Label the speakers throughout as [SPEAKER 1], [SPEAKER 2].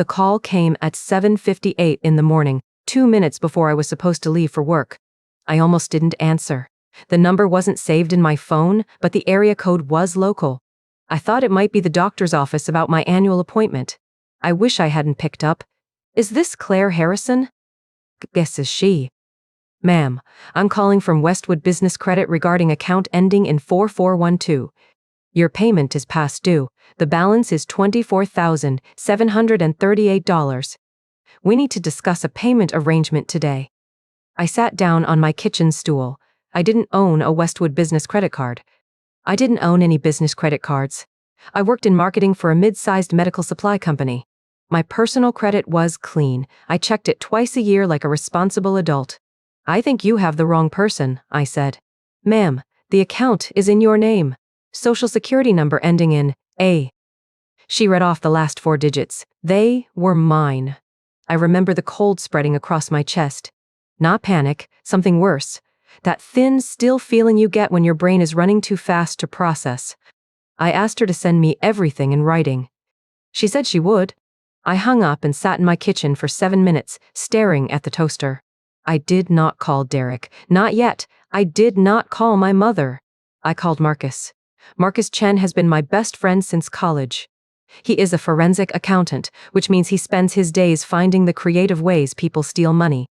[SPEAKER 1] The call came at 7:58 in the morning, 2 minutes before I was supposed to leave for work. I almost didn't answer. The number wasn't saved in my phone, but the area code was local. I thought it might be the doctor's office about my annual appointment. I wish I hadn't picked up. Is this Claire Harrison? Guess is she. Ma'am, I'm calling from Westwood Business Credit regarding account ending in 4412. Your payment is past due. The balance is $24,738. We need to discuss a payment arrangement today. I sat down on my kitchen stool. I didn't own a Westwood Business Credit card. I didn't own any business credit cards. I worked in marketing for a mid-sized medical supply company. My personal credit was clean. I checked it twice a year like a responsible adult. I think you have the wrong person, I said. Ma'am, the account is in your name. Social security number ending in A. She read off the last 4 digits. They were mine. I remember the cold spreading across my chest. Not panic, something worse. That thin, still feeling you get when your brain is running too fast to process. I asked her to send me everything in writing. She said she would. I hung up and sat in my kitchen for 7 minutes, staring at the toaster. I did not call Derek. Not yet. I did not call my mother. I called Marcus. Marcus Chen has been my best friend since college. He is a forensic accountant, which means he spends his days finding the creative ways people steal money.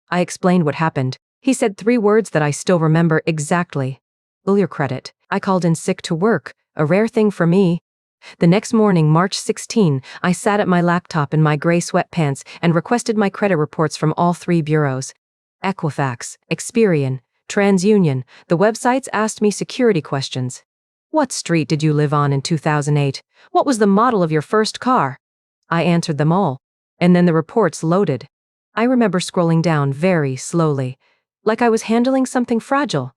[SPEAKER 1] I explained what happened. He said 3 words that I still remember exactly. Will your credit. I called in sick to work, a rare thing for me. The next morning, March 16, I sat at my laptop in my gray sweatpants and requested my credit reports from all 3 bureaus. Equifax, Experian, TransUnion. The websites asked me security questions. What street did you live on in 2008? What was the model of your first car? I answered them all, and then the reports loaded. I remember scrolling down very slowly, like I was handling something fragile.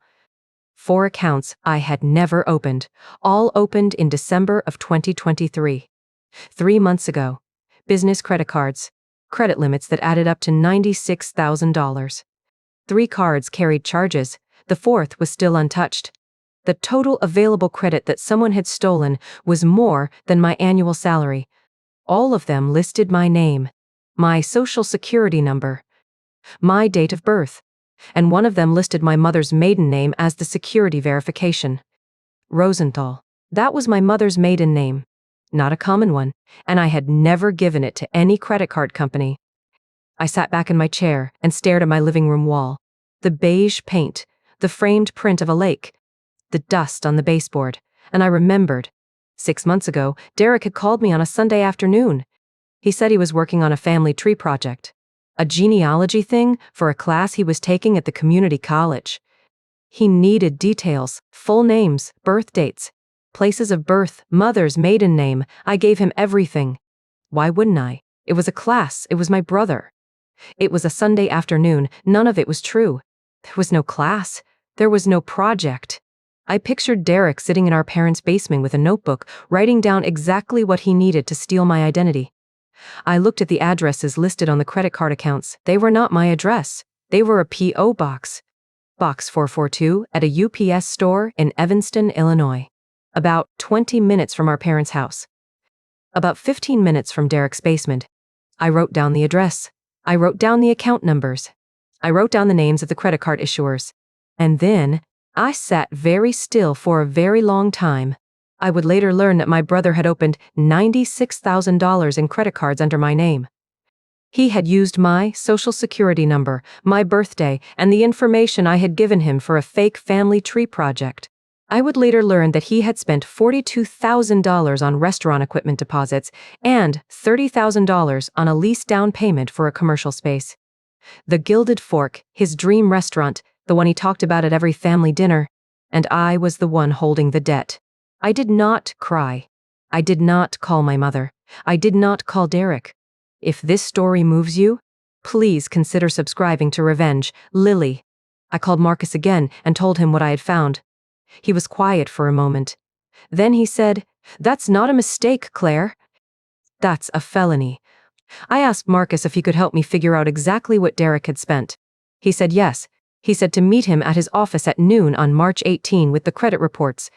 [SPEAKER 1] 4 accounts I had never opened, all opened in December of 2023. 3 months ago. Business credit cards. Credit limits that added up to $96,000. 3 cards carried charges. The 4th was still untouched. The total available credit that someone had stolen was more than my annual salary. All of them listed my name, my social security number, my date of birth, and one of them listed my mother's maiden name as the security verification. Rosenthal. That was my mother's maiden name. Not a common one, and I had never given it to any credit card company. I sat back in my chair and stared at my living room wall. The beige paint, the framed print of a lake, the dust on the baseboard, and I remembered. 6 months ago, Derek had called me on a Sunday afternoon. He said he was working on a family tree project. A genealogy thing for a class he was taking at the community college. He needed details, full names, birth dates, places of birth, mother's maiden name. I gave him everything. Why wouldn't I? It was a class. It was my brother. It was a Sunday afternoon. None of it was true. There was no class. There was no project. I pictured Derek sitting in our parents' basement with a notebook, writing down exactly what he needed to steal my identity. I looked at the addresses listed on the credit card accounts. They were not my address. They were a P.O. box. Box 442 at a UPS store in Evanston, Illinois. About 20 minutes from our parents' house. About 15 minutes from Derek's basement. I wrote down the address. I wrote down the account numbers. I wrote down the names of the credit card issuers. And then I sat very still for a very long time. I would later learn that my brother had opened $96,000 in credit cards under my name. He had used my social security number, my birthday, and the information I had given him for a fake family tree project. I would later learn that he had spent $42,000 on restaurant equipment deposits and $30,000 on a lease down payment for a commercial space. The Gilded Fork, his dream restaurant, the one he talked about at every family dinner, and I was the one holding the debt. I did not cry. I did not call my mother. I did not call Derek. If this story moves you, please consider subscribing to Revenge, Lily. I called Marcus again and told him what I had found. He was quiet for a moment. Then he said, "That's not a mistake, Claire. That's a felony." I asked Marcus if he could help me figure out exactly what Derek had spent. He said yes. He said to meet him at his office at noon on March 18 with the credit reports.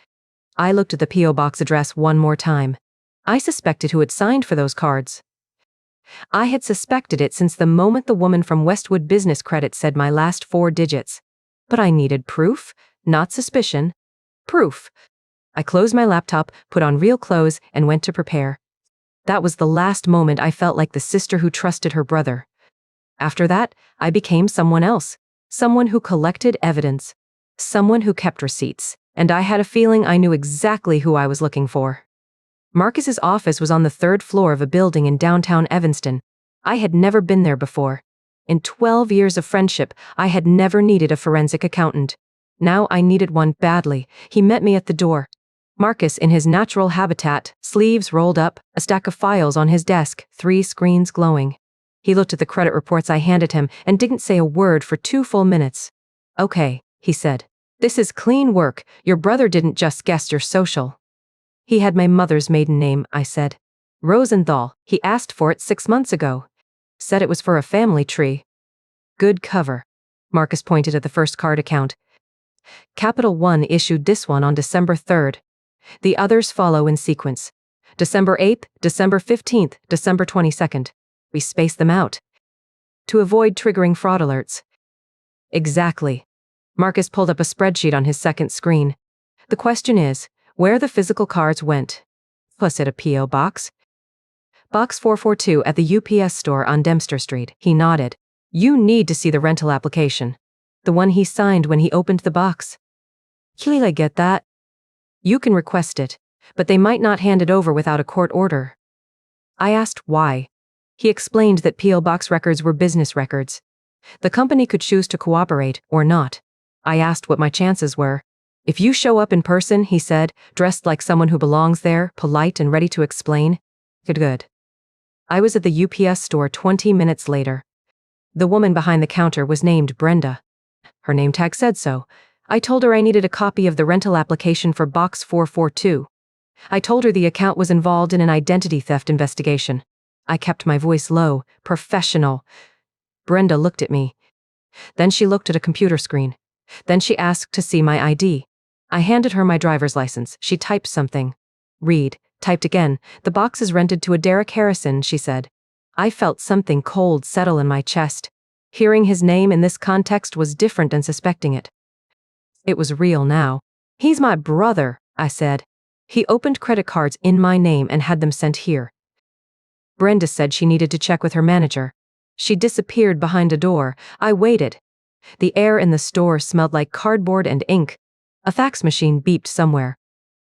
[SPEAKER 1] I looked at the P.O. box address one more time. I suspected who had signed for those cards. I had suspected it since the moment the woman from Westwood Business Credit said my last 4 digits. But I needed proof, not suspicion. Proof. I closed my laptop, put on real clothes, and went to prepare. That was the last moment I felt like the sister who trusted her brother. After that, I became someone else. Someone who collected evidence. Someone who kept receipts. And I had a feeling I knew exactly who I was looking for. Marcus's office was on the 3rd floor of a building in downtown Evanston. I had never been there before. In 12 years of friendship, I had never needed a forensic accountant. Now I needed one badly. He met me at the door. Marcus in his natural habitat, sleeves rolled up, a stack of files on his desk, 3 screens glowing. He looked at the credit reports I handed him and didn't say a word for 2 full minutes. "Okay," he said. "This is clean work. Your brother didn't just guess your social." "He had my mother's maiden name," I said. "Rosenthal. He asked for it 6 months ago. Said it was for a family tree." "Good cover." Marcus pointed at the first card account. Capital One issued this one on December 3rd. The others follow in sequence. December 8th, December 15th, December 22nd. We space them out to avoid triggering fraud alerts. Exactly. Marcus pulled up a spreadsheet on his second screen. "The question is, where the physical cards went. Plus it a P.O. box. Box 442 at the UPS store on Dempster Street." He nodded. "You need to see the rental application. The one he signed when he opened the box." "I get that." "You can request it, but they might not hand it over without a court order." I asked why. He explained that P.O. box records were business records. The company could choose to cooperate or not. I asked what my chances were. "If you show up in person," he said, dressed like someone who belongs there, polite and ready to explain. Good. I was at the UPS store 20 minutes later. The woman behind the counter was named Brenda. Her name tag said so. I told her I needed a copy of the rental application for box 442. I told her the account was involved in an identity theft investigation. I kept my voice low, professional. Brenda looked at me. Then she looked at a computer screen. Then she asked to see my ID. I handed her my driver's license. She typed something. "Read." Typed again. "The box is rented to a Derek Harrison," she said. I felt something cold settle in my chest. Hearing his name in this context was different than suspecting it. It was real now. "He's my brother," I said. "He opened credit cards in my name and had them sent here." Brenda said she needed to check with her manager. She disappeared behind a door. I waited. The air in the store smelled like cardboard and ink. A fax machine beeped somewhere.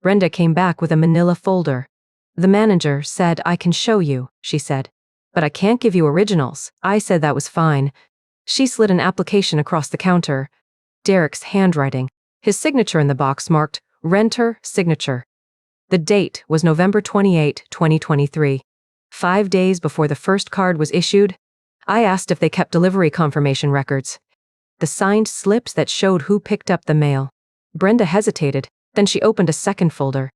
[SPEAKER 1] Brenda came back with a manila folder. "The manager said I can show you," she said. "But I can't give you originals." I said that was fine. She slid an application across the counter. Derek's handwriting. His signature in the box marked "Renter Signature." The date was November 28, 2023. 5 days before the first card was issued. I asked if they kept delivery confirmation records. The signed slips that showed who picked up the mail. Brenda hesitated, then she opened a second folder.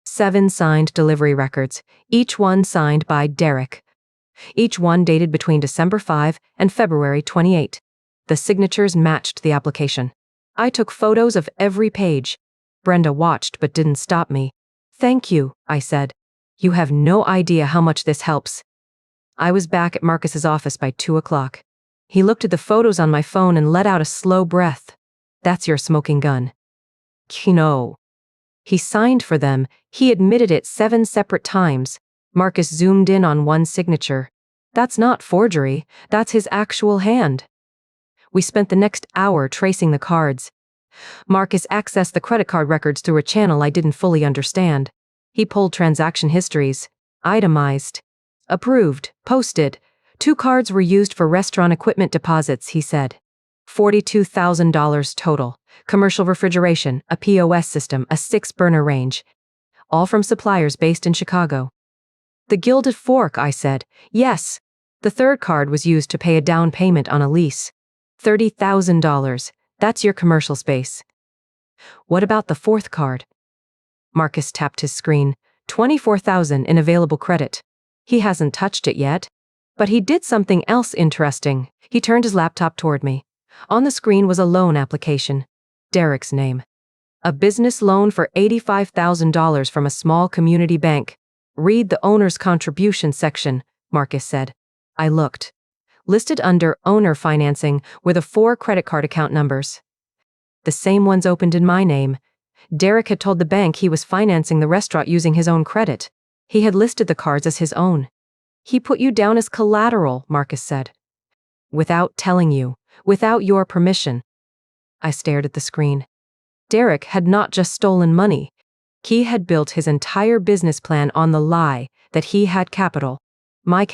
[SPEAKER 1] 7 signed delivery records, each one signed by Derek. Each one dated between December 5 and February 28. The signatures matched the application. I took photos of every page. Brenda watched but didn't stop me. "Thank you," I said. "You have no idea how much this helps." I was back at Marcus's office by 2 o'clock. He looked at the photos on my phone and let out a slow breath. "That's your smoking gun." "No." He signed for them. He admitted it 7 separate times. Marcus zoomed in on one signature. "That's not forgery. That's his actual hand." We spent the next hour tracing the cards. Marcus accessed the credit card records through a channel I didn't fully understand. He pulled transaction histories. Itemized. Approved. Posted. 2 cards were used for restaurant equipment deposits, he said. $42,000 total. Commercial refrigeration, a POS system, a 6-burner range. All from suppliers based in Chicago. "The Gilded Fork," I said. "Yes." The 3rd card was used to pay a down payment on a lease. $30,000. That's your commercial space. "What about the 4th card?" Marcus tapped his screen. $24,000 in available credit. He hasn't touched it yet. But he did something else interesting. He turned his laptop toward me. On the screen was a loan application. Derek's name. A business loan for $85,000 from a small community bank. Read the owner's contribution section. Marcus said. I looked. Listed under owner financing were the 4 credit card account numbers. The same ones opened in my name. Derek had told the bank he was financing the restaurant using his own credit. He had listed the cards as his own. He put you down as collateral, Marcus said. Without telling you. Without your permission. I stared at the screen. Derek had not just stolen money. He had built his entire business plan on the lie that he had capital, my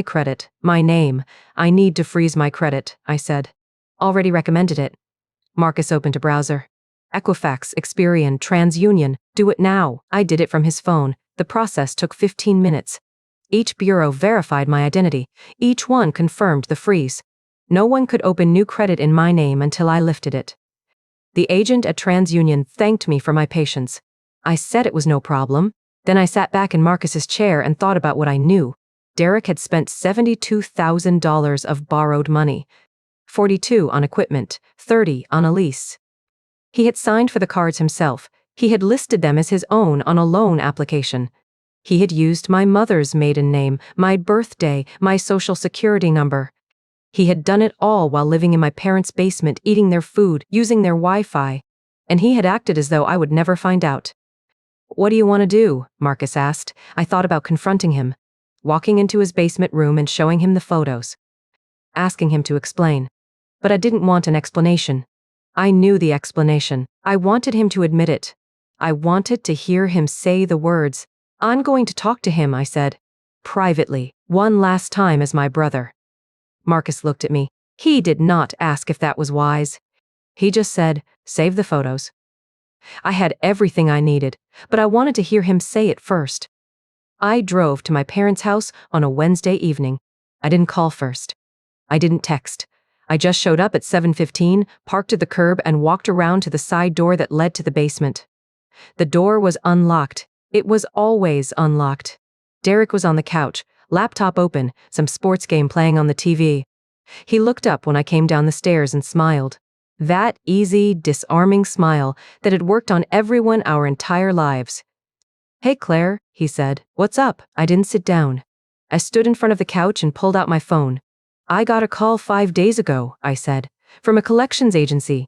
[SPEAKER 1] credit, my name. I need to freeze my credit, I said. Already recommended it. Marcus opened a browser. Equifax, Experian, TransUnion, do it now. I did it from his phone. The process took 15 minutes. Each bureau verified my identity. Each one confirmed the freeze. No one could open new credit in my name until I lifted it. The agent at TransUnion thanked me for my patience. I said it was no problem. Then I sat back in Marcus's chair and thought about what I knew. Derek had spent $72,000 of borrowed money. 42 on equipment, 30 on a lease. He had signed for the cards himself. He had listed them as his own on a loan application. He had used my mother's maiden name, my birthday, my social security number. He had done it all while living in my parents' basement, eating their food, using their Wi-Fi. And he had acted as though I would never find out. What do you want to do? Marcus asked. I thought about confronting him. Walking into his basement room and showing him the photos. Asking him to explain. But I didn't want an explanation. I knew the explanation. I wanted him to admit it. I wanted to hear him say the words. I'm going to talk to him, I said. Privately, one last time as my brother. Marcus looked at me. He did not ask if that was wise. He just said, save the photos. I had everything I needed, but I wanted to hear him say it first. I drove to my parents' house on a Wednesday evening. I didn't call first. I didn't text. I just showed up at 7:15, parked at the curb and walked around to the side door that led to the basement. The door was unlocked. It was always unlocked. Derek was on the couch, laptop open, some sports game playing on the TV. He looked up when I came down the stairs and smiled. That easy, disarming smile that had worked on everyone our entire lives. Hey Claire, he said, what's up? I didn't sit down. I stood in front of the couch and pulled out my phone. I got a call 5 days ago, I said, from a collections agency.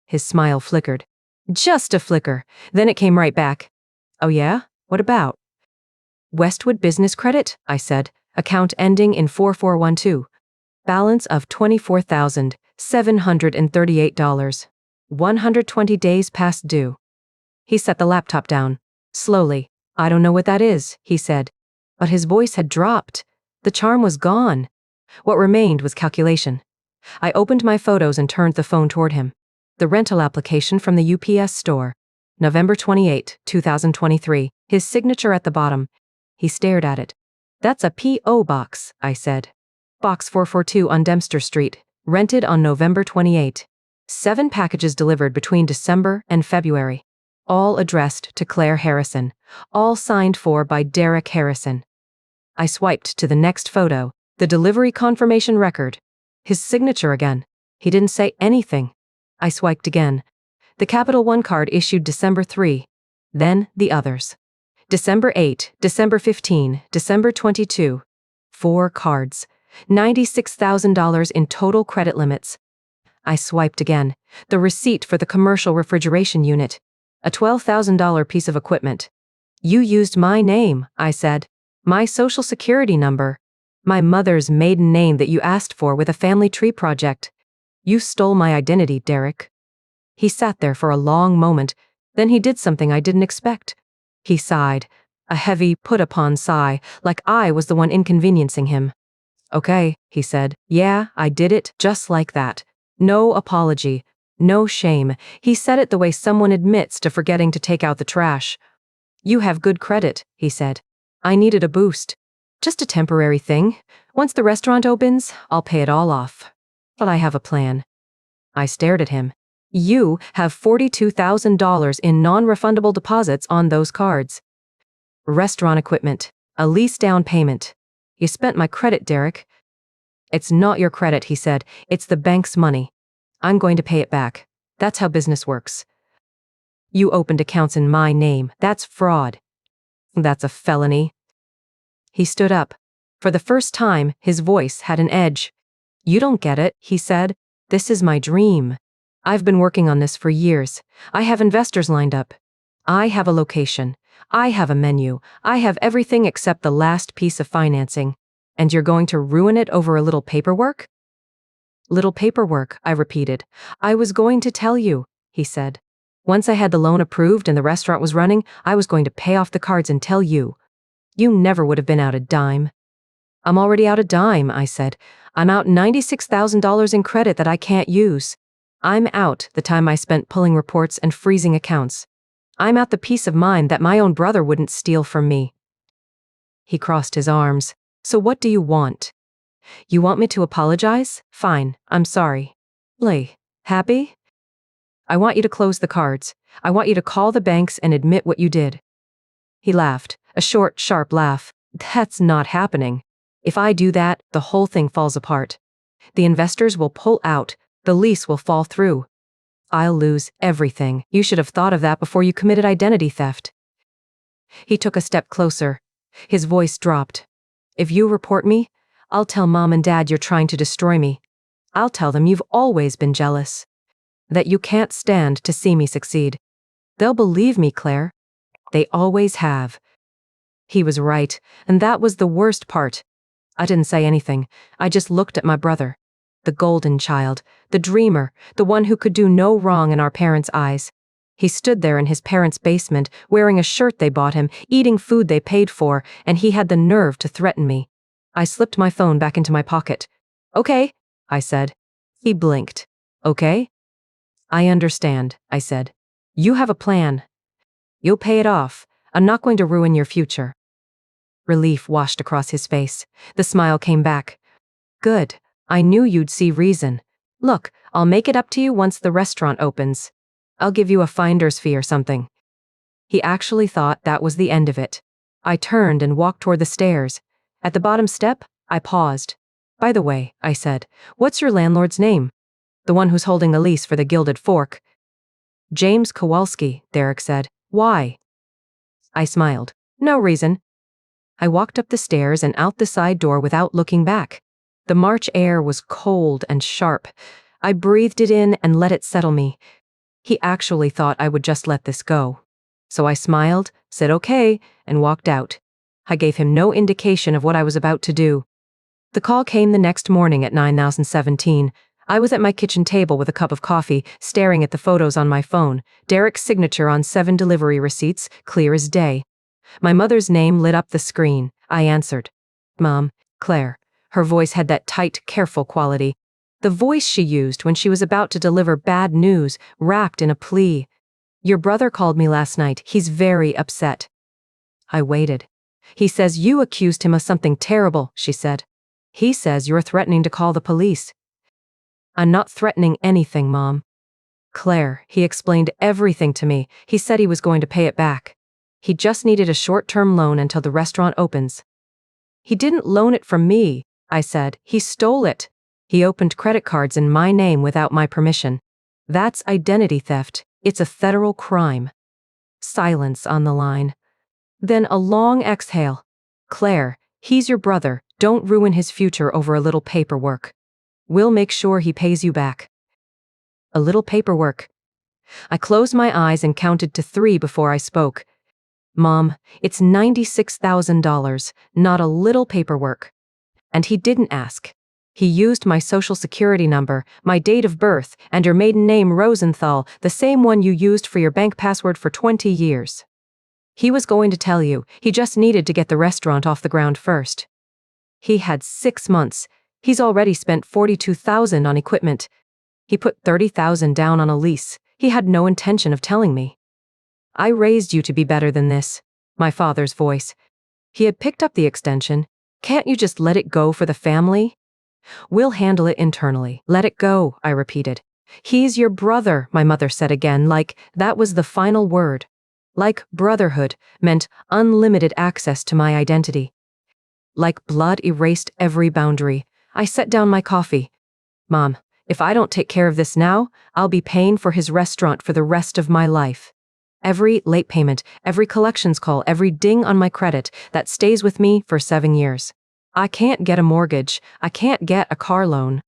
[SPEAKER 1] His smile flickered. Just a flicker. Then it came right back. Oh yeah? What about? Westwood Business Credit, I said, account ending in 4412. Balance of $24,738. 120 days past due. He set the laptop down. Slowly. I don't know what that is, he said. But his voice had dropped. The charm was gone. What remained was calculation. I opened my photos and turned the phone toward him. The rental application from the UPS store. November 28, 2023. His signature at the bottom. He stared at it. That's a P.O. box, I said. Box 442 on Dempster Street. Rented on November 28. 7 packages delivered between December and February. All addressed to Claire Harrison. All signed for by Derek Harrison. I swiped to the next photo. The delivery confirmation record. His signature again. He didn't say anything. I swiped again. The Capital One card issued December 3. Then the others. December 8, December 15, December 22. 4 cards. $96,000 in total credit limits. I swiped again. The receipt for the commercial refrigeration unit. A $12,000 piece of equipment. You used my name, I said. My social security number. My mother's maiden name that you asked for with a family tree project. You stole my identity, Derek. He sat there for a long moment. Then he did something I didn't expect. He sighed. A heavy, put-upon sigh, like I was the one inconveniencing him. Okay, he said. Yeah, I did it, just like that. No apology. No shame. He said it the way someone admits to forgetting to take out the trash. You have good credit, he said. I needed a boost. Just a temporary thing. Once the restaurant opens, I'll pay it all off. But I have a plan. I stared at him. You have $42,000 in non-refundable deposits on those cards. Restaurant equipment. A lease down payment. You spent my credit, Derek. It's not your credit, he said. It's the bank's money. I'm going to pay it back. That's how business works. You opened accounts in my name. That's fraud. That's a felony. He stood up. For the first time, his voice had an edge. "You don't get it," he said. "This is my dream. I've been working on this for years. I have investors lined up. I have a location. I have a menu. I have everything except the last piece of financing. And you're going to ruin it over a little paperwork?" "Little paperwork," I repeated. "I was going to tell you," he said. "Once I had the loan approved and the restaurant was running, I was going to pay off the cards and tell you. You never would have been out a dime." "I'm already out a dime," I said. "I'm out $96,000 in credit that I can't use. I'm out the time I spent pulling reports and freezing accounts. I'm out the peace of mind that my own brother wouldn't steal from me." He crossed his arms. "So what do you want?" "You want me to apologize? Fine, I'm sorry." "Lee, happy?" "I want you to close the cards. I want you to call the banks and admit what you did." He laughed, a short, sharp laugh. "That's not happening. If I do that, the whole thing falls apart. The investors will pull out, the lease will fall through. I'll lose everything. You should have thought of that before you committed identity theft." He took a step closer. His voice dropped. "If you report me, I'll tell Mom and Dad you're trying to destroy me. I'll tell them you've always been jealous. That you can't stand to see me succeed. They'll believe me, Claire. They always have." He was right, and that was the worst part. I didn't say anything. I just looked at my brother. The golden child, the dreamer, the one who could do no wrong in our parents' eyes. He stood there in his parents' basement, wearing a shirt they bought him, eating food they paid for, and he had the nerve to threaten me. I slipped my phone back into my pocket. "Okay," I said. He blinked. "Okay?" "I understand," I said. "You have a plan. You'll pay it off. I'm not going to ruin your future." Relief washed across his face. The smile came back. "Good. I knew you'd see reason. Look, I'll make it up to you once the restaurant opens. I'll give you a finder's fee or something." He actually thought that was the end of it. I turned and walked toward the stairs. At the bottom step, I paused. "By the way," I said, "what's your landlord's name? The one who's holding the lease for the Gilded Fork." "James Kowalski," Derek said. "Why?" I smiled. "No reason." I walked up the stairs and out the side door without looking back. The March air was cold and sharp. I breathed it in and let it settle me. He actually thought I would just let this go. So I smiled, said okay, and walked out. I gave him no indication of what I was about to do. The call came the next morning at 9:17. I was at my kitchen table with a cup of coffee, staring at the photos on my phone, Derek's signature on 7 delivery receipts, clear as day. My mother's name lit up the screen. I answered. "Mom, Claire." Her voice had that tight, careful quality. The voice she used when she was about to deliver bad news, wrapped in a plea. "Your brother called me last night. He's very upset." I waited. "He says you accused him of something terrible," she said. "He says you're threatening to call the police." "I'm not threatening anything, Mom." "Claire, he explained everything to me. He said he was going to pay it back. He just needed a short-term loan until the restaurant opens." "He didn't loan it from me," I said. "He stole it. He opened credit cards in my name without my permission. That's identity theft. It's a federal crime." Silence on the line. Then a long exhale. "Claire, he's your brother. Don't ruin his future over a little paperwork. We'll make sure he pays you back." A little paperwork. I closed my eyes and counted to 3 before I spoke. "Mom, it's $96,000, not a little paperwork." And he didn't ask. He used my social security number, my date of birth, and your maiden name Rosenthal, the same one you used for your bank password for 20 years. He was going to tell you, he just needed to get the restaurant off the ground first. He had 6 months. He's already spent $42,000 on equipment. He put $30,000 down on a lease. He had no intention of telling me. "I raised you to be better than this." My father's voice. He had picked up the extension. "Can't you just let it go for the family?" "We'll handle it internally." "Let it go," I repeated. "He's your brother," my mother said again, like that was the final word. Like brotherhood meant unlimited access to my identity. Like blood erased every boundary. I set down my coffee. "Mom, if I don't take care of this now, I'll be paying for his restaurant for the rest of my life. Every late payment, every collections call, every ding on my credit, that stays with me for 7 years. I can't get a mortgage. I can't get a car loan.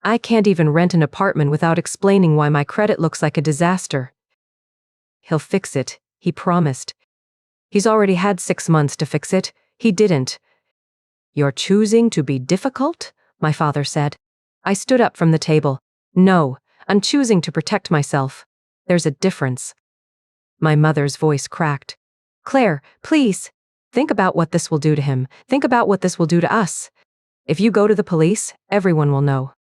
[SPEAKER 1] I can't even rent an apartment without explaining why my credit looks like a disaster. He'll fix it, he promised. He's already had 6 months to fix it. He didn't. You're choosing to be difficult? My father said. I stood up from the table. No, I'm choosing to protect myself. There's a difference. My mother's voice cracked. Claire, please. Think about what this will do to him. Think about what this will do to us. If you go to the police, everyone will know.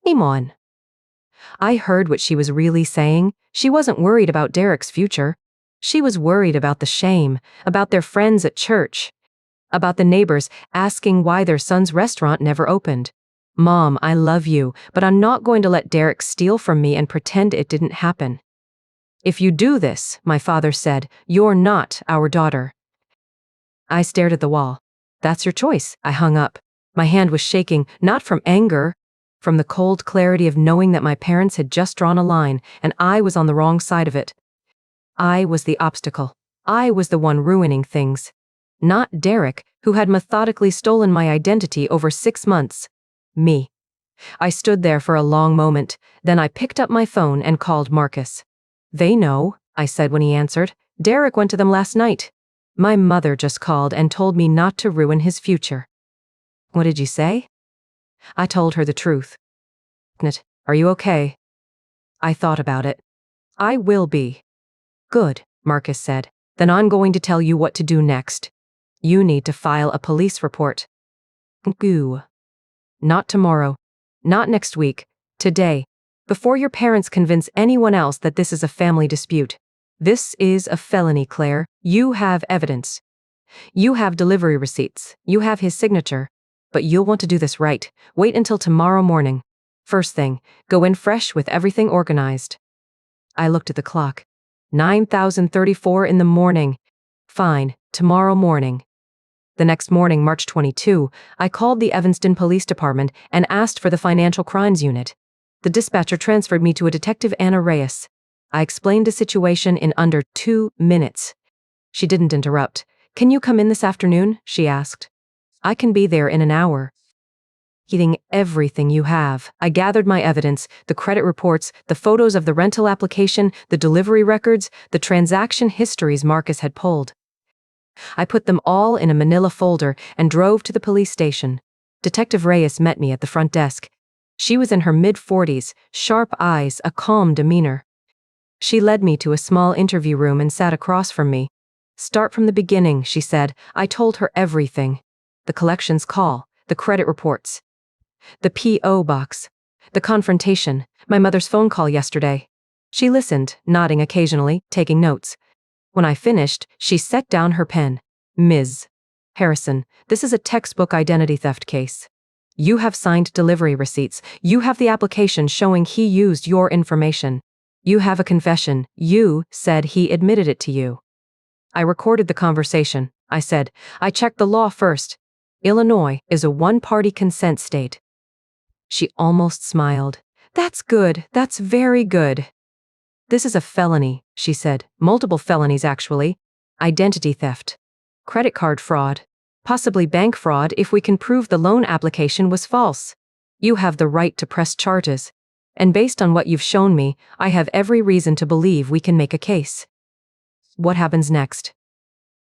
[SPEAKER 1] Imon. I heard what she was really saying. She wasn't worried about Derek's future. She was worried about the shame, about their friends at church, about the neighbors asking why their son's restaurant never opened. Mom, I love you, but I'm not going to let Derek steal from me and pretend it didn't happen. If you do this, my father said, you're not our daughter. I stared at the wall. That's your choice. I hung up. My hand was shaking, not from anger, from the cold clarity of knowing that my parents had just drawn a line and I was on the wrong side of it. I was the obstacle. I was the one ruining things. Not Derek, who had methodically stolen my identity over 6 months. Me. I stood there for a long moment, then I picked up my phone and called Marcus. They know, I said when he answered. Derek went to them last night. My mother just called and told me not to ruin his future. What did you say? I told her the truth. Are you okay? I thought about it. I will be. Good, Marcus said. Then I'm going to tell you what to do next. You need to file a police report. Goo. Not tomorrow. Not next week. Today. Before your parents convince anyone else that this is a family dispute. This is a felony, Claire. You have evidence. You have delivery receipts. You have his signature. But you'll want to do this right. Wait until tomorrow morning. First thing, go in fresh with everything organized. I looked at the clock. 9:34 in the morning. Fine, tomorrow morning. The next morning, March 22, I called the Evanston Police Department and asked for the Financial Crimes Unit. The dispatcher transferred me to a Detective Anna Reyes. I explained the situation in under 2 minutes. She didn't interrupt. Can you come in this afternoon? She asked. I can be there in an hour. Eating everything you have. I gathered my evidence, the credit reports, the photos of the rental application, the delivery records, the transaction histories Marcus had pulled. I put them all in a manila folder and drove to the police station. Detective Reyes met me at the front desk. She was in her mid-40s, sharp eyes, a calm demeanor. She led me to a small interview room and sat across from me. Start from the beginning, she said. I told her everything. The collections call, the credit reports, the P.O. box, the confrontation, my mother's phone call yesterday. She listened, nodding occasionally, taking notes. When I finished, she set down her pen. Ms. Harrison, this is a textbook identity theft case. You have signed delivery receipts. You have the application showing he used your information. You have a confession. You said he admitted it to you. I recorded the conversation. I said, I checked the law first. Illinois is a one-party consent state. She almost smiled. That's good. That's very good. This is a felony, she said. Multiple felonies, actually. Identity theft. Credit card fraud. Possibly bank fraud if we can prove the loan application was false. You have the right to press charges. And based on what you've shown me, I have every reason to believe we can make a case. What happens next?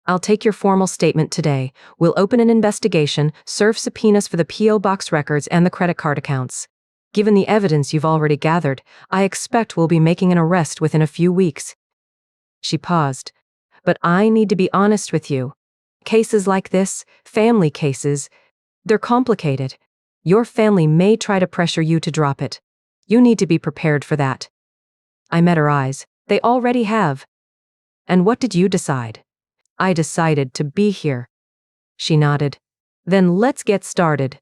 [SPEAKER 1] I'll take your formal statement today. We'll open an investigation, serve subpoenas for the P.O. box records and the credit card accounts. Given the evidence you've already gathered, I expect we'll be making an arrest within a few weeks. She paused. But I need to be honest with you. Cases like this, family cases, they're complicated. Your family may try to pressure you to drop it. You need to be prepared for that. I met her eyes. They already have. And what did you decide? I decided to be here. She nodded. Then let's get started.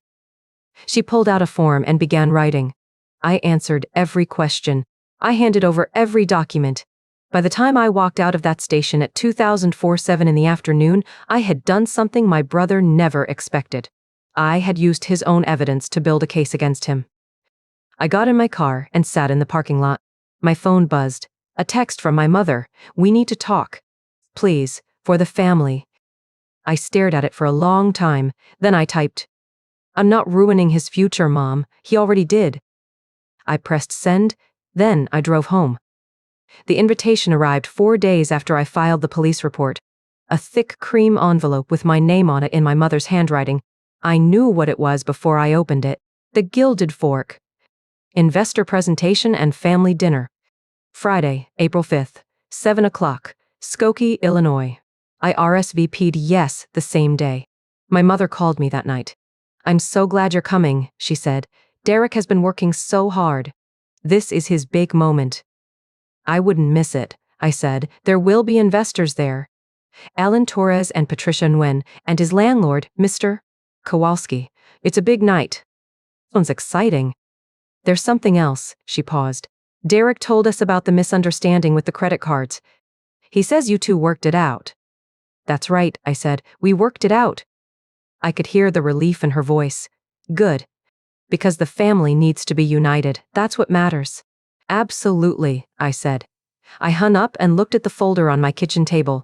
[SPEAKER 1] She pulled out a form and began writing. I answered every question. I handed over every document. By the time I walked out of that station at 2004-7 in the afternoon, I had done something my brother never expected. I had used his own evidence to build a case against him. I got in my car and sat in the parking lot. My phone buzzed. A text from my mother. We need to talk. Please, for the family. I stared at it for a long time, then I typed, I'm not ruining his future, Mom. He already did. I pressed send, then I drove home. The invitation arrived 4 days after I filed the police report. A thick cream envelope with my name on it in my mother's handwriting. I knew what it was before I opened it. The Gilded Fork. Investor presentation and family dinner. Friday, April 5th, 7 o'clock, Skokie, Illinois. I RSVP'd yes the same day. My mother called me that night. I'm so glad you're coming, she said. Derek has been working so hard. This is his big moment. I wouldn't miss it, I said. There will be investors there. Alan Torres and Patricia Nguyen, and his landlord, Mr. Kowalski. It's a big night. Sounds exciting. There's something else, she paused. Derek told us about the misunderstanding with the credit cards. He says you two worked it out. That's right, I said. We worked it out. I could hear the relief in her voice. Good. Because the family needs to be united. That's what matters. Absolutely, I said. I hung up and looked at the folder on my kitchen table.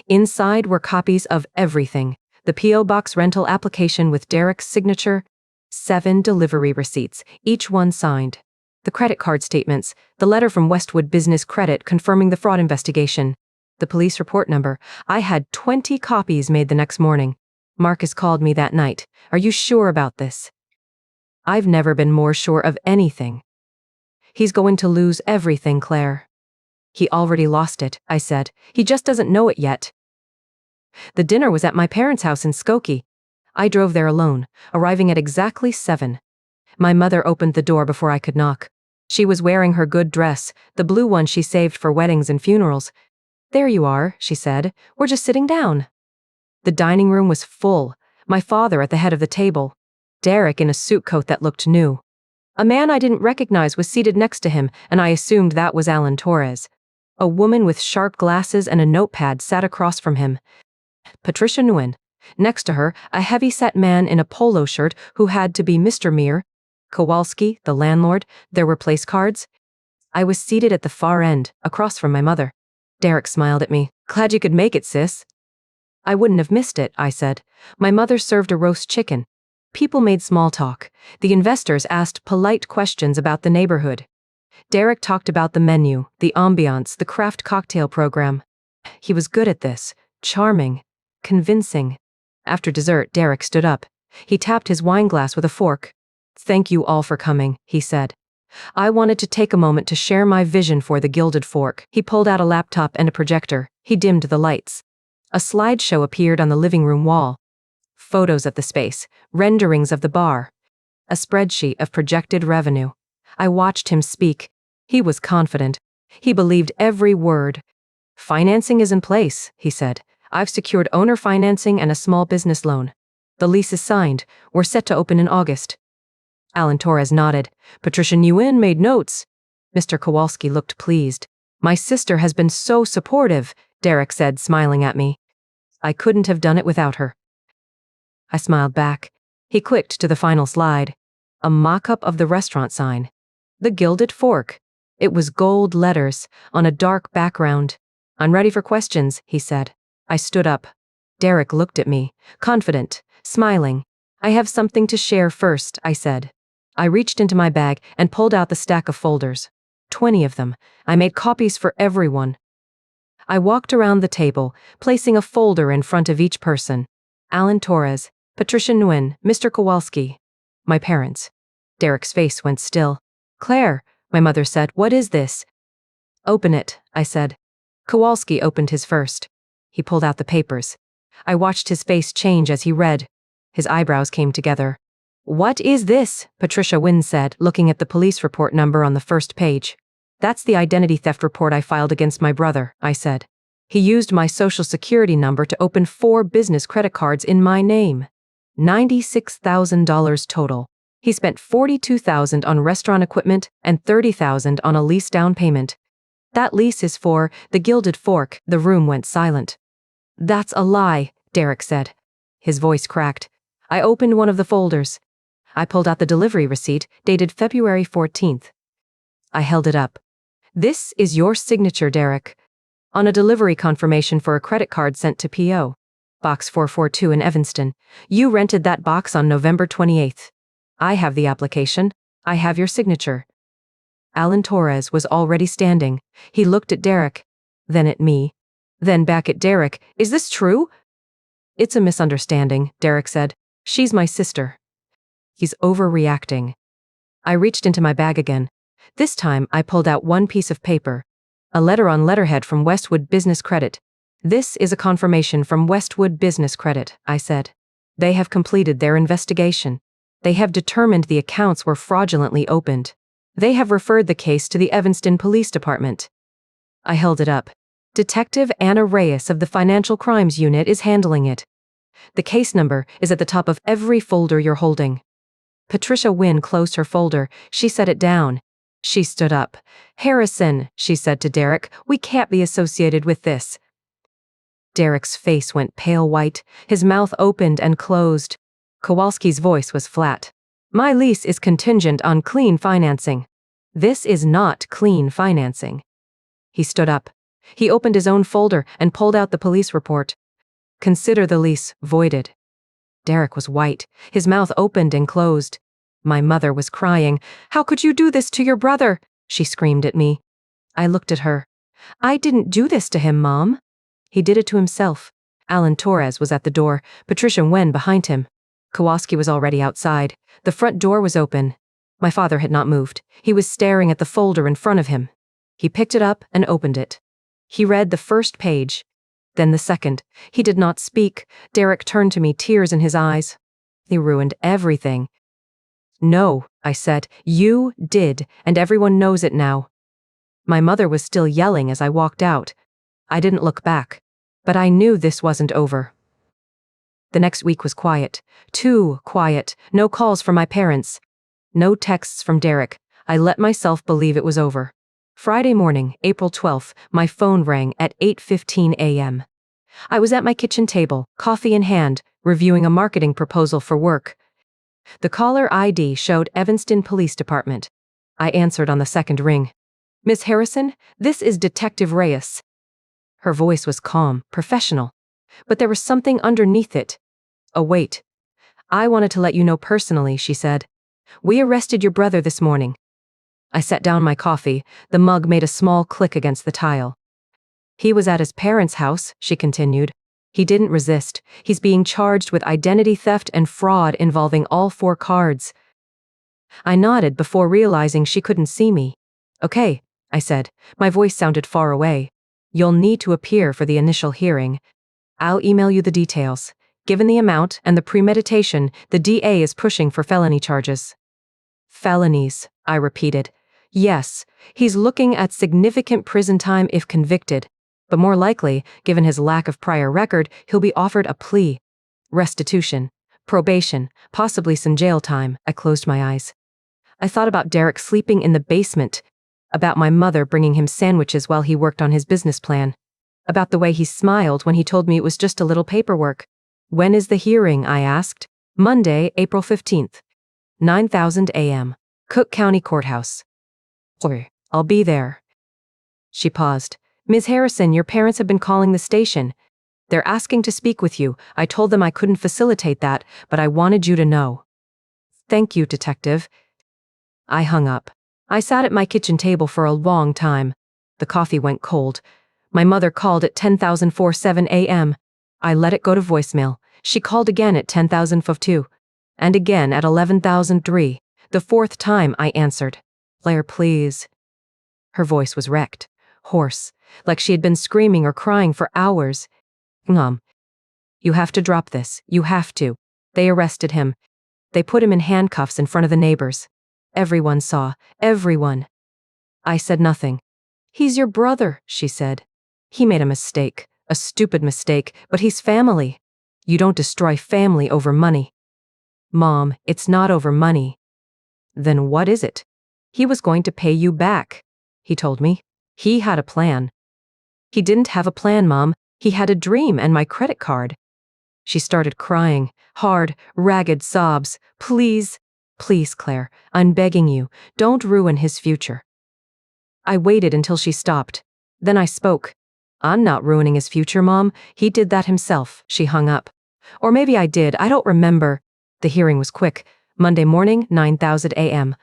[SPEAKER 1] Inside were copies of everything. The P.O. Box rental application with Derek's signature, 7 delivery receipts, each one signed. The credit card statements, the letter from Westwood Business Credit confirming the fraud investigation, the police report number. I had 20 copies made the next morning. Marcus called me that night. Are you sure about this? I've never been more sure of anything. He's going to lose everything, Claire. He already lost it, I said. He just doesn't know it yet. The dinner was at my parents' house in Skokie. I drove there alone, arriving at exactly 7. My mother opened the door before I could knock. She was wearing her good dress, the blue one she saved for weddings and funerals. There you are, she said. We're just sitting down. The dining room was full, my father at the head of the table. Derek in a suit coat that looked new. A man I didn't recognize was seated next to him, and I assumed that was Alan Torres. A woman with sharp glasses and a notepad sat across from him. Patricia Nguyen. Next to her, a heavy-set man in a polo shirt who had to be Mr. Mir. Kowalski, the landlord. There were place cards. I was seated at the far end, across from my mother. Derek smiled at me. Glad you could make it, sis. I wouldn't have missed it, I said. My mother served a roast chicken. People made small talk. The investors asked polite questions about the neighborhood. Derek talked about the menu, the ambiance, the craft cocktail program. He was good at this. Charming. Convincing. After dessert, Derek stood up. He tapped his wine glass with a fork. Thank you all for coming, he said. I wanted to take a moment to share my vision for the Gilded Fork. He pulled out a laptop and a projector. He dimmed the lights. A slideshow appeared on the living room wall. Photos of the space, renderings of the bar. A spreadsheet of projected revenue. I watched him speak. He was confident. He believed every word. Financing is in place, he said. I've secured owner financing and a small business loan. The lease is signed. We're set to open in August. Alan Torres nodded. Patricia Nguyen made notes. Mr. Kowalski looked pleased. My sister has been so supportive, Derek said, smiling at me. I couldn't have done it without her. I smiled back. He clicked to the final slide. A mock-up of the restaurant sign. The Gilded Fork. It was gold letters, on a dark background. I'm ready for questions, he said. I stood up. Derek looked at me, confident, smiling. I have something to share first, I said. I reached into my bag and pulled out the stack of folders. 20 of them. I made copies for everyone. I walked around the table, placing a folder in front of each person. Alan Torres, Patricia Nguyen, Mr. Kowalski. My parents. Derek's face went still. Claire, my mother said, what is this? Open it, I said. Kowalski opened his first. He pulled out the papers. I watched his face change as he read. His eyebrows came together. What is this? Patricia Nguyen said, looking at the police report number on the first page. That's the identity theft report I filed against my brother, I said. He used my social security number to open 4 business credit cards in my name. $96,000 total. He spent $42,000 on restaurant equipment and $30,000 on a lease down payment. That lease is for the Gilded Fork. The room went silent. That's a lie, Derek said. His voice cracked. I opened one of the folders. I pulled out the delivery receipt, dated February 14th. I held it up. This is your signature, Derek. On a delivery confirmation for a credit card sent to P.O. Box 442 in Evanston. You rented that box on November 28th. I have the application. I have your signature. Alan Torres was already standing. He looked at Derek, then at me, then back at Derek. Is this true? It's a misunderstanding, Derek said. She's my sister. He's overreacting. I reached into my bag again. This time I pulled out one piece of paper. A letter on letterhead from Westwood Business Credit. This is a confirmation from Westwood Business Credit, I said. They have completed their investigation. They have determined the accounts were fraudulently opened. They have referred the case to the Evanston Police Department. I held it up. Detective Anna Reyes of the Financial Crimes Unit is handling it. The case number is at the top of every folder you're holding. Patricia Wynne closed her folder. She set it down. She stood up. Harrison, she said to Derek, we can't be associated with this. Derek's face went pale white. His mouth opened and closed. Kowalski's voice was flat. My lease is contingent on clean financing. This is not clean financing. He stood up. He opened his own folder and pulled out the police report. Consider the lease voided. Derek was white. His mouth opened and closed. My mother was crying. How could you do this to your brother? She screamed at me. I looked at her. I didn't do this to him, Mom. He did it to himself. Alan Torres was at the door, Patricia Wynne behind him. Kowalski was already outside. The front door was open. My father had not moved. He was staring at the folder in front of him. He picked it up and opened it. He read the first page, then the second. He did not speak. Derek turned to me, tears in his eyes. He ruined everything. No, I said, you did, and everyone knows it now. My mother was still yelling as I walked out. I didn't look back, but I knew this wasn't over. The next week was quiet. Too quiet. No calls from my parents. No texts from Derek. I let myself believe it was over. Friday morning, April 12th, my phone rang at 8:15 a.m. I was at my kitchen table, coffee in hand, reviewing a marketing proposal for work. The caller ID showed Evanston Police Department. I answered on the second ring. Miss Harrison, this is Detective Reyes. Her voice was calm, professional, but there was something underneath it. A weight. I wanted to let you know personally, she said. We arrested your brother this morning. I set down my coffee. The mug made a small click against the tile. He was at his parents' house, she continued. He didn't resist. He's being charged with identity theft and fraud involving all 4 cards. I nodded before realizing she couldn't see me. Okay, I said. My voice sounded far away. You'll need to appear for the initial hearing. I'll email you the details. Given the amount and the premeditation, the DA is pushing for felony charges. Felonies, I repeated. Yes, he's looking at significant prison time if convicted, but more likely, given his lack of prior record, he'll be offered a plea. Restitution, probation, possibly some jail time. I closed my eyes. I thought about Derek sleeping in the basement, about my mother bringing him sandwiches while he worked on his business plan, about the way he smiled when he told me it was just a little paperwork. When is the hearing? I asked. Monday, April 15th. 9,000 a.m. Cook County Courthouse. I'll be there. She paused. Ms. Harrison, your parents have been calling the station. They're asking to speak with you. I told them I couldn't facilitate that, but I wanted you to know. Thank you, Detective. I hung up. I sat at my kitchen table for a long time. The coffee went cold. My mother called at 10,047 a.m. I let it go to voicemail. She called again at 10,052. And again at 11,003. The 4th time I answered. Claire, please. Her voice was wrecked, hoarse, like she had been screaming or crying for hours. You have to drop this. You have to. They arrested him. They put him in handcuffs in front of the neighbors. Everyone saw. Everyone. I said nothing. He's your brother, she said. He made a mistake, a stupid mistake, but he's family. You don't destroy family over money. Mom, it's not over money. Then what is it? He was going to pay you back, he told me. He had a plan. He didn't have a plan, Mom. He had a dream and my credit card. She started crying, hard, ragged sobs. Please, please, Claire, I'm begging you, don't ruin his future. I waited until she stopped. Then I spoke. I'm not ruining his future, Mom. He did that himself. She hung up. Or maybe I did. I don't remember. The hearing was quick. Monday morning, 9:00 a.m.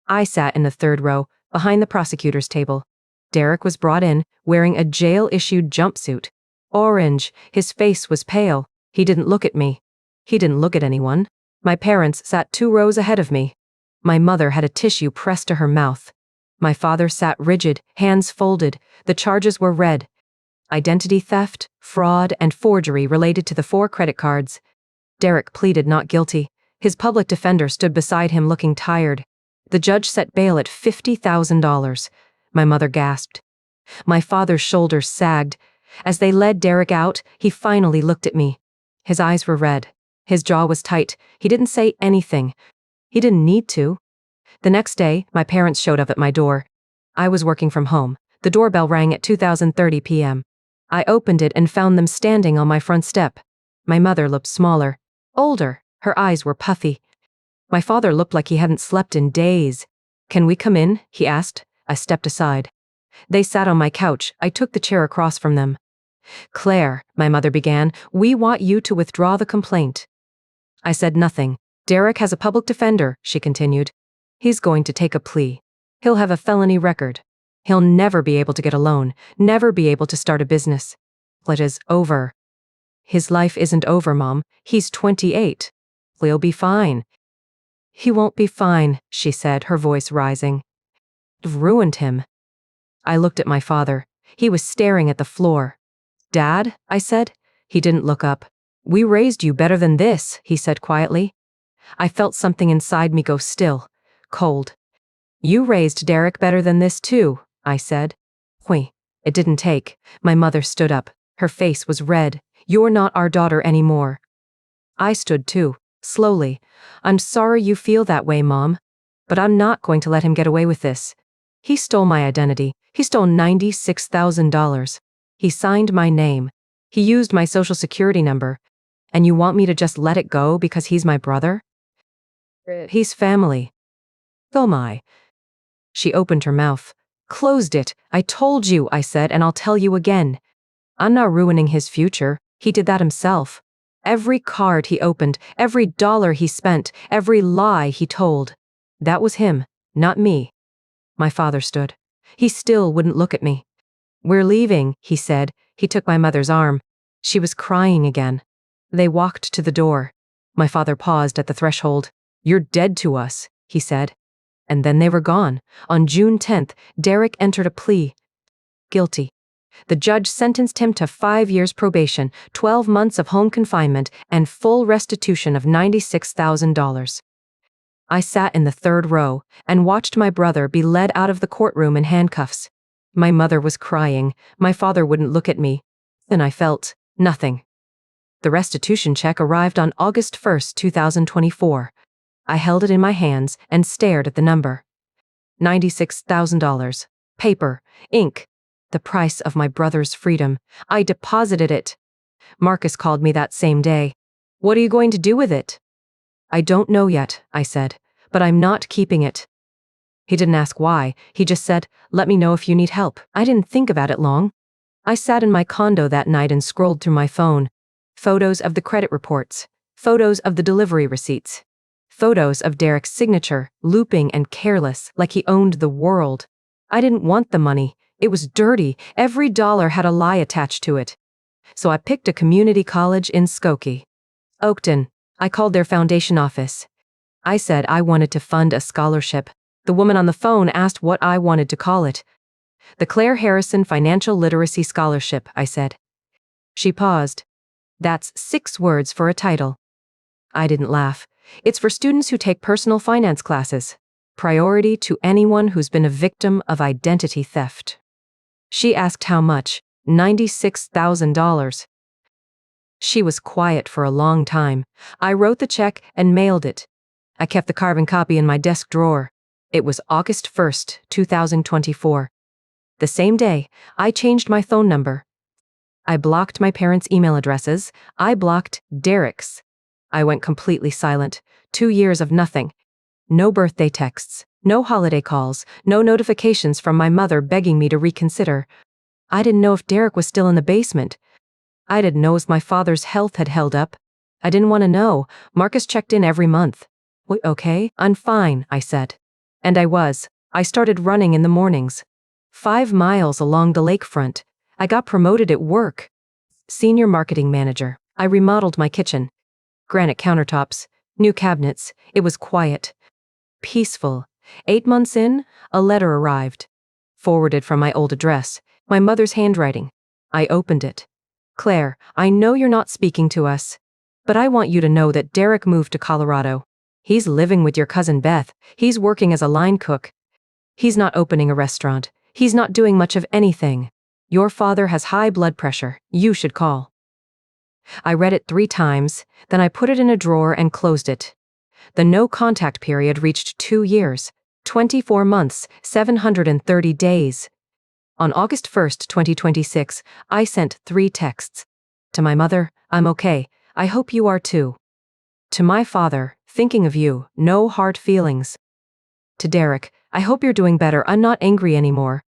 [SPEAKER 1] I sat in the third row, behind the prosecutor's table. Derek was brought in, wearing a jail-issued jumpsuit. Orange. His face was pale. He didn't look at me. He didn't look at anyone. My parents sat 2 rows ahead of me. My mother had a tissue pressed to her mouth. My father sat rigid, hands folded. The charges were read. Identity theft, fraud, and forgery related to the 4 credit cards. Derek pleaded not guilty. His public defender stood beside him looking tired. The judge set bail at $50,000. My mother gasped. My father's shoulders sagged. As they led Derek out, he finally looked at me. His eyes were red. His jaw was tight. He didn't say anything. He didn't need to. The next day, my parents showed up at my door. I was working from home. The doorbell rang at 2:30 p.m. I opened it and found them standing on my front step. My mother looked smaller, older. Her eyes were puffy. My father looked like he hadn't slept in days. "Can we come in?" he asked. I stepped aside. They sat on my couch. I took the chair across from them. "Claire," my mother began, "we want you to withdraw the complaint." I said nothing. "Derek has a public defender," she continued. "He's going to take a plea. He'll have a felony record. He'll never be able to get a loan, never be able to start a business. It is over." "His life isn't over, Mom. He's 28. He'll be fine." "He won't be fine," she said, her voice rising. "You've ruined him." I looked at my father. He was staring at the floor. "Dad," I said. He didn't look up. "We raised you better than this," he said quietly. I felt something inside me go still, cold. "You raised Derek better than this too," I said. "Oui." It didn't take. My mother stood up. Her face was red. "You're not our daughter anymore." I stood too, slowly. "I'm sorry you feel that way, Mom. But I'm not going to let him get away with this. He stole my identity. He stole $96,000. He signed my name. He used my social security number. And you want me to just let it go because he's my brother? He's family." "Oh my." She opened her mouth. "Closed it. I told you," I said, "and I'll tell you again. I'm not ruining his future. He did that himself. Every card he opened, every dollar he spent, every lie he told. That was him, not me." My father stood. He still wouldn't look at me. "We're leaving," he said. He took my mother's arm. She was crying again. They walked to the door. My father paused at the threshold. "You're dead to us," he said. And then they were gone. On June 10th, Derek entered a plea. Guilty. The judge sentenced him to 5 years probation, 12 months of home confinement, and full restitution of $96,000. I sat in the third row and watched my brother be led out of the courtroom in handcuffs. My mother was crying. My father wouldn't look at me. And I felt nothing. The restitution check arrived on August 1st, 2024. I held it in my hands and stared at the number. $96,000. Paper, ink. The price of my brother's freedom. I deposited it. Marcus called me that same day. "What are you going to do with it?" "I don't know yet," I said, "but I'm not keeping it." He didn't ask why. He just said, "Let me know if you need help." I didn't think about it long. I sat in my condo that night and scrolled through my phone. Photos of the credit reports. Photos of the delivery receipts. Photos of Derek's signature, looping and careless, like he owned the world. I didn't want the money. It was dirty. Every dollar had a lie attached to it. So I picked a community college in Skokie. Oakton. I called their foundation office. I said I wanted to fund a scholarship. The woman on the phone asked what I wanted to call it. "The Claire Harrison Financial Literacy Scholarship," I said. She paused. "That's 6 words for a title." I didn't laugh. "It's for students who take personal finance classes. Priority to anyone who's been a victim of identity theft." She asked how much. $96,000. She was quiet for a long time. I wrote the check and mailed it. I kept the carbon copy in my desk drawer. It was August 1st, 2024. The same day, I changed my phone number. I blocked my parents' email addresses. I blocked Derek's. I went completely silent. 2 years of nothing. No birthday texts, no holiday calls, no notifications from my mother begging me to reconsider. I didn't know if Derek was still in the basement. I didn't know if my father's health had held up. I didn't want to know. Marcus checked in every month. Okay, I'm fine, I said. And I was. I started running in the mornings. 5 miles along the lakefront. I got promoted at work. Senior marketing manager. I remodeled my kitchen. Granite countertops, new cabinets. It was quiet. Peaceful. 8 months in, a letter arrived. Forwarded from my old address. My mother's handwriting. I opened it. Claire, I know you're not speaking to us, but I want you to know that Derek moved to Colorado. He's living with your cousin Beth. He's working as a line cook. He's not opening a restaurant. He's not doing much of anything. Your father has high blood pressure. You should call. I read it 3 times, then I put it in a drawer and closed it. The no contact period reached 2 years, 24 months, 730 days. On August 1st, 2026, I sent 3 texts. To my mother, I'm okay. I hope you are too. To my father, thinking of you, no hard feelings. To Derek, I hope you're doing better. I'm not angry anymore.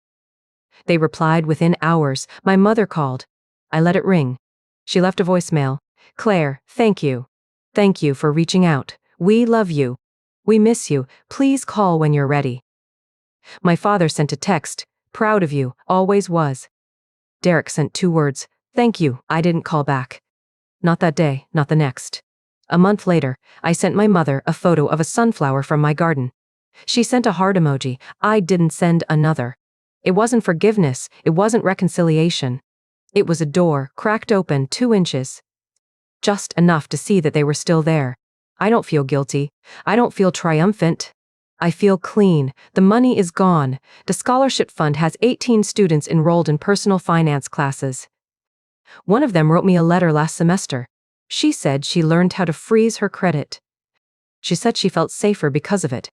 [SPEAKER 1] They replied within hours. My mother called. I let it ring. She left a voicemail. Claire, thank you. Thank you for reaching out. We love you. We miss you. Please call when you're ready. My father sent a text. Proud of you, always was. Derek sent 2 words. Thank you. I didn't call back. Not that day, not the next. A month later, I sent my mother a photo of a sunflower from my garden. She sent a heart emoji. I didn't send another. It wasn't forgiveness. It wasn't reconciliation. It was a door, cracked open 2 inches. Just enough to see that they were still there. I don't feel guilty. I don't feel triumphant. I feel clean. The money is gone. The scholarship fund has 18 students enrolled in personal finance classes. One of them wrote me a letter last semester. She said she learned how to freeze her credit. She said she felt safer because of it.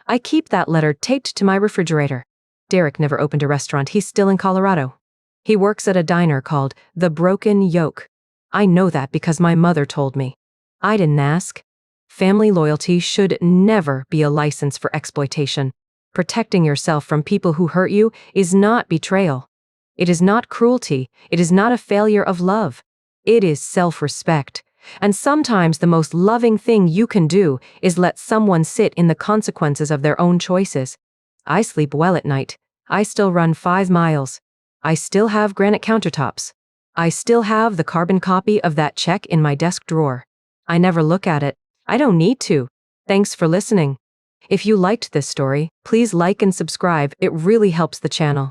[SPEAKER 1] I keep that letter taped to my refrigerator. Derek never opened a restaurant. He's still in Colorado. He works at a diner called The Broken Yoke. I know that because my mother told me. I didn't ask. Family loyalty should never be a license for exploitation. Protecting yourself from people who hurt you is not betrayal. It is not cruelty. It is not a failure of love. It is self-respect. And sometimes the most loving thing you can do is let someone sit in the consequences of their own choices. I sleep well at night. I still run 5 miles. I still have granite countertops. I still have the carbon copy of that check in my desk drawer. I never look at it. I don't need to. Thanks for listening. If you liked this story, please like and subscribe. It really helps the channel.